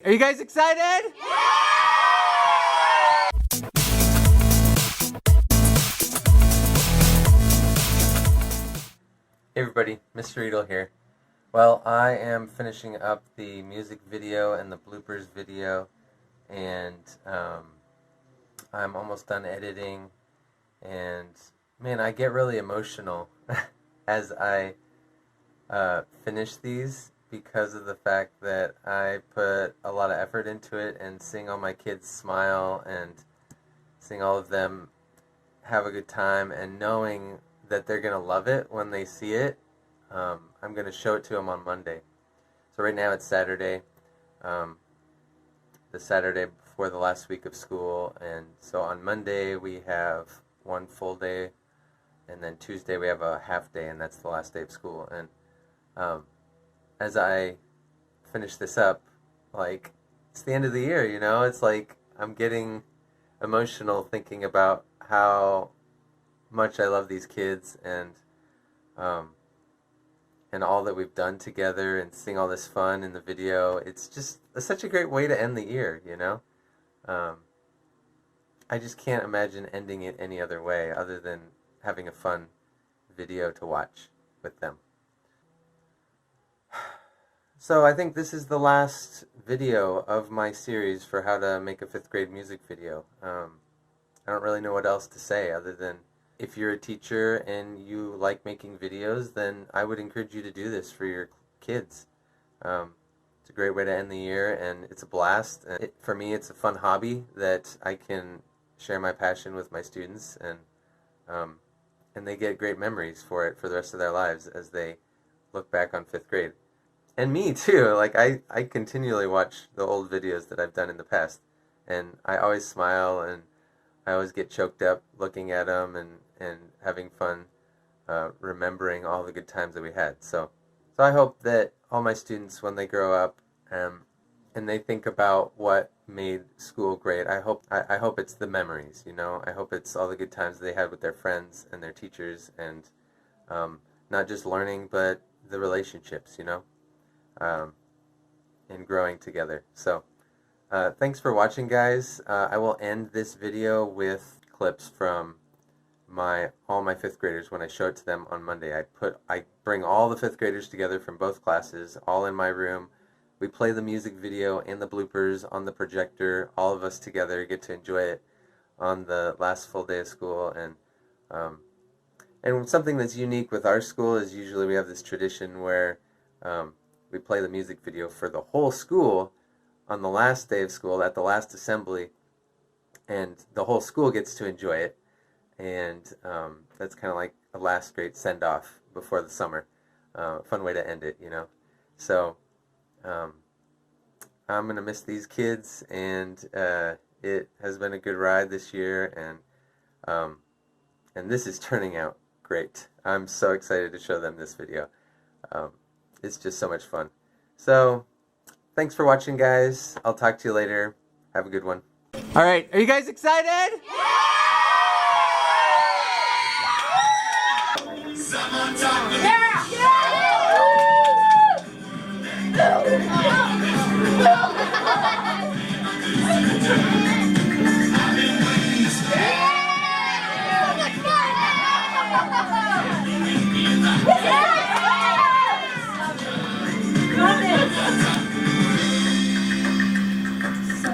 Are you guys excited? Hey everybody, Mr. Riedl here. Well, I am finishing up the music video and the bloopers video, and I'm almost done editing, and man, I get really emotional as I finish these because of the fact that I put a lot of effort into it, and seeing all my kids smile and seeing all of them have a good time and knowing that they're going to love it when they see it. I'm going to show it to them on Monday. So right now it's Saturday, the Saturday before the last week of school, and so on Monday we have one full day, and then Tuesday we have a half day, and that's the last day of school. And as I finish this up, like, it's the end of the year, you know? It's like I'm getting emotional thinking about how much I love these kids, and all that we've done together, and seeing all this fun in the video. It's just such a great way to end the year, you know? I just can't imagine ending it any other way other than having a fun video to watch with them. So I think this is the last video of my series for how to make a 5th grade music video. I don't really know what else to say other than, if you're a teacher and you like making videos, then I would encourage you to do this for your kids. It's a great way to end the year, and it's a blast. And for me, it's a fun hobby that I can share my passion with my students, and they get great memories for it for the rest of their lives as they look back on 5th grade. And me too. Like, I continually watch the old videos that I've done in the past, and I always smile, and I always get choked up looking at them and having fun remembering all the good times that we had. So I hope that all my students, when they grow up and they think about what made school great, I hope it's the memories, you know? I hope it's all the good times they had with their friends and their teachers, and not just learning, but the relationships, you know? And growing together. So thanks for watching, guys. I will end this video with clips from all my 5th graders when I show it to them on Monday. I bring all the 5th graders together from both classes, all in my room. We play the music video and the bloopers on the projector. All of us together get to enjoy it on the last full day of school. And something that's unique with our school is usually we have this tradition where we play the music video for the whole school on the last day of school at the last assembly, and the whole school gets to enjoy it. And that's kind of like a last great send-off before the summer. Fun way to end it, you know? So I'm going to miss these kids, and it has been a good ride this year, and this is turning out great. I'm so excited to show them this video. It's just so much fun. So thanks for watching, guys. I'll talk to you later. Have a good one. All right, are you guys excited? Yeah!